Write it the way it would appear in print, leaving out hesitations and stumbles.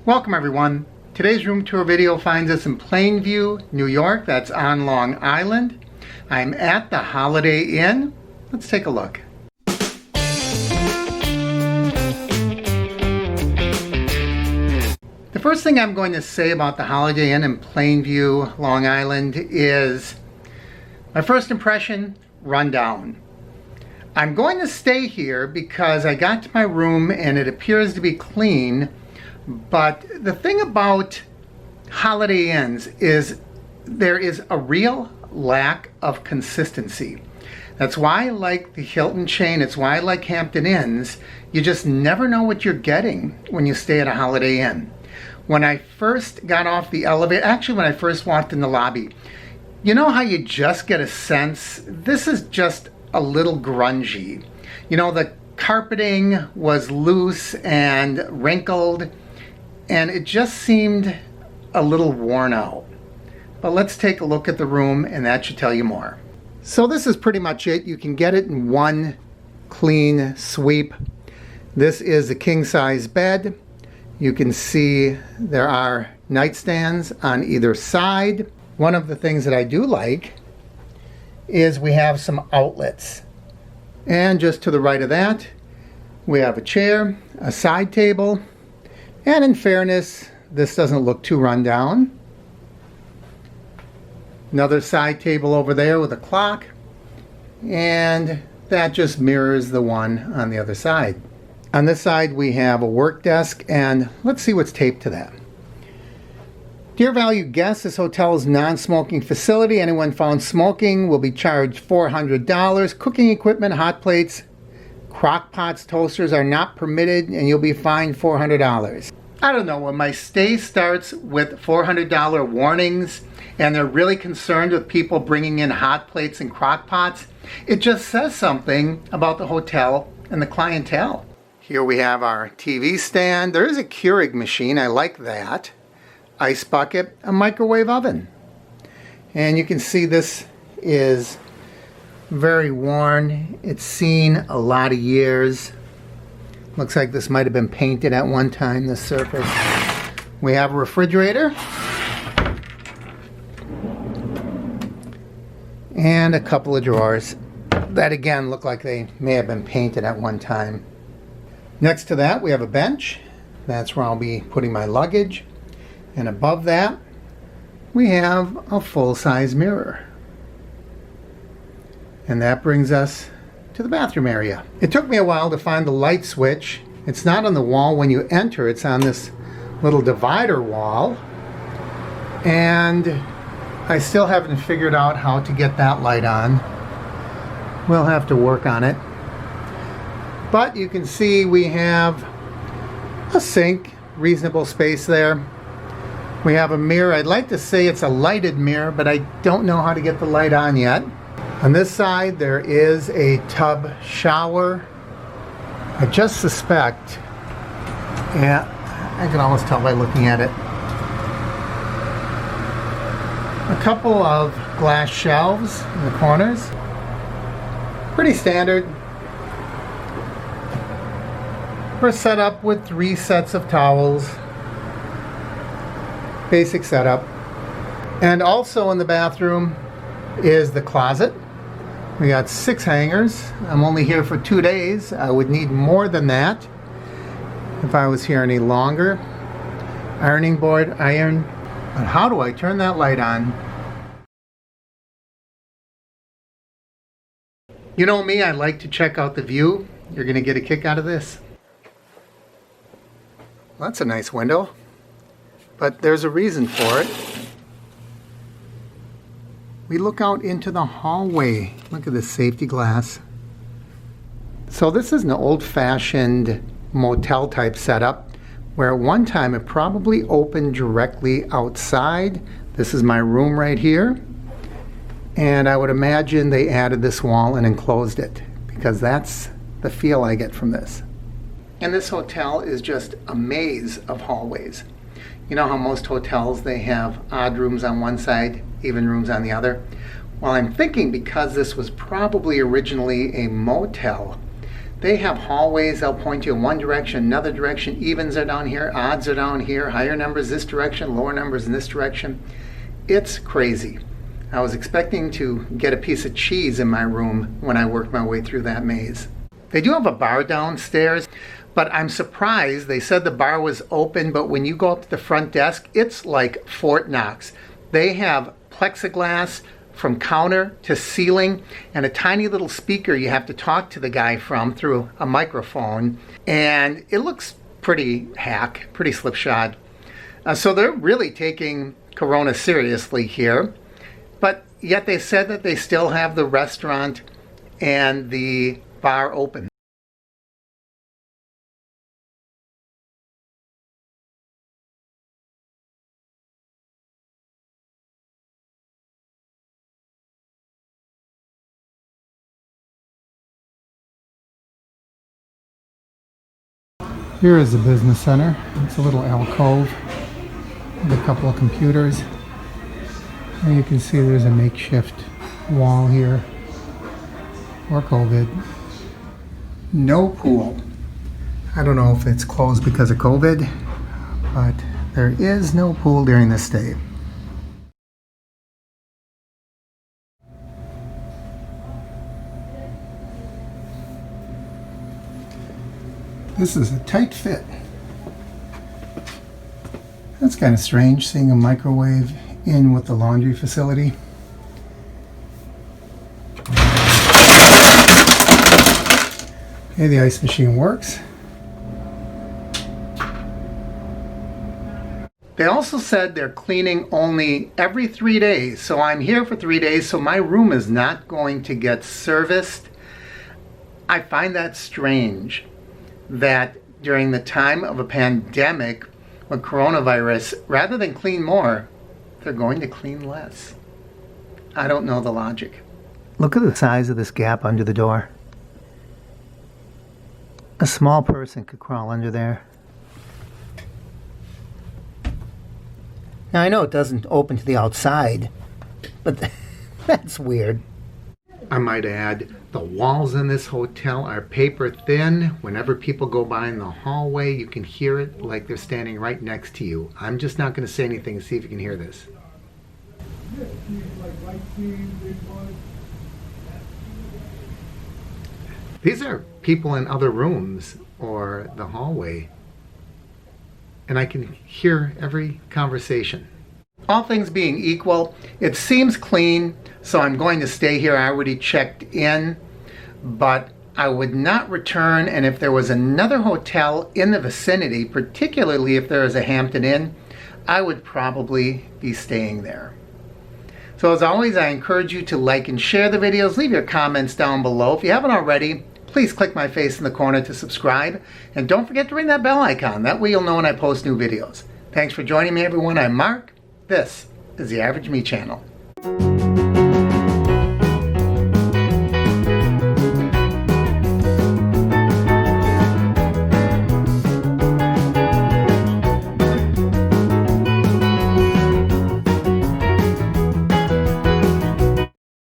Welcome everyone. Today's room tour video finds us in Plainview, New York. That's on Long Island. I'm at the Holiday Inn. Let's take a look. The first thing I'm going to say about the Holiday Inn in Plainview, Long Island is my first impression, rundown. I'm going to stay here because I got to my room and it appears to be clean. But the thing about Holiday Inns is there is a real lack of consistency. That's why I like the Hilton chain. It's why I like Hampton Inns. You just never know what you're getting when you stay at a Holiday Inn. When I first got off the elevator, actually when I first walked in the lobby, you know how you just get a sense, this is just a little grungy. You know, the carpeting was loose and wrinkled, and it just seemed a little worn out. But let's take a look at the room and that should tell you more. So this is pretty much it. You can get it in one clean sweep. This is a king size bed. You can see there are nightstands on either side. One of the things that I do like is we have some outlets. And just to the right of that, we have a chair, a side table, and in fairness, this doesn't look too run down. Another side table over there with a clock, and that just mirrors the one on the other side. On this side we have a work desk, and let's see what's taped to that. Dear valued guests, this hotel is a non-smoking facility. Anyone found smoking will be charged $400. Cooking equipment, hot plates, crock pots, toasters are not permitted, and you'll be fined $400. I don't know, when my stay starts with $400 warnings and they're really concerned with people bringing in hot plates and crock pots, it just says something about the hotel and the clientele. Here we have our TV stand. There is a Keurig machine, I like that. Ice bucket, a microwave oven. And you can see this is very worn. It's seen a lot of years. Looks like this might have been painted at one time, this surface. We have a refrigerator. And a couple of drawers that again look like they may have been painted at one time. Next to that we have a bench. That's where I'll be putting my luggage. And above that we have a full-size mirror. And that brings us to the bathroom area. It took me a while to find the light switch. It's not on the wall when you enter, it's on this little divider wall. And I still haven't figured out how to get that light on. We'll have to work on it. But you can see we have a sink, reasonable space there. We have a mirror. I'd like to say it's a lighted mirror, but I don't know how to get the light on yet. On this side there is a tub shower. I just suspect, yeah, I can almost tell by looking at it. A couple of glass shelves in the corners. Pretty standard. We're set up with 3 sets of towels. Basic setup. And also in the bathroom is the closet. We got 6 hangers. I'm only here for 2 days. I would need more than that if I was here any longer. Ironing board, iron. But how do I turn that light on? You know me, I like to check out the view. You're going to get a kick out of this. Well, that's a nice window. But there's a reason for it. We look out into the hallway. Look at this safety glass. So this is an old-fashioned motel type setup where at one time it probably opened directly outside. This is my room right here. And I would imagine they added this wall and enclosed it because that's the feel I get from this. And this hotel is just a maze of hallways. You know how most hotels, they have odd rooms on one side, even rooms on the other? Well, I'm thinking because this was probably originally a motel, They have hallways. They'll point you in one direction, another direction. Evens are down here, odds are down here, higher numbers this direction, lower numbers in this direction. It's crazy. I was expecting to get a piece of cheese in my room when I worked my way through that maze. They do have a bar downstairs, but I'm surprised. They said the bar was open, but when you go up to the front desk, it's like Fort Knox. They have plexiglass from counter to ceiling and a tiny little speaker you have to talk to the guy from through a microphone, and it looks pretty hack, pretty slipshod. So they're really taking Corona seriously here, but yet they said that they still have the restaurant and the bar open. Here is the business center. It's a little alcove with a couple of computers. And you can see there's a makeshift wall here for COVID. No pool. I don't know if it's closed because of COVID, but there is no pool during this stay. This is a tight fit. That's kind of strange, seeing a microwave in with the laundry facility. Okay, the ice machine works. They also said they're cleaning only every 3 days, so I'm here for 3 days, so my room is not going to get serviced. I find that strange, that during the time of a pandemic with coronavirus, rather than clean more, they're going to clean less. I don't know the logic. Look at the size of this gap under the door. A small person could crawl under there. Now I know it doesn't open to the outside, but that's weird. I might add, the walls in this hotel are paper thin. Whenever people go by in the hallway, you can hear it like they're standing right next to you. I'm just not going to say anything to see if you can hear this. These are people in other rooms or the hallway, and I can hear every conversation. All things being equal, it seems clean, so I'm going to stay here. I already checked in, but I would not return, and if there was another hotel in the vicinity, particularly if there is a Hampton Inn, I would probably be staying there. So as always, I encourage you to like and share the videos. Leave your comments down below. If you haven't already, please click my face in the corner to subscribe, and don't forget to ring that bell icon. That way you'll know when I post new videos. Thanks for joining me, everyone. I'm Mark. This is the Average Me Channel.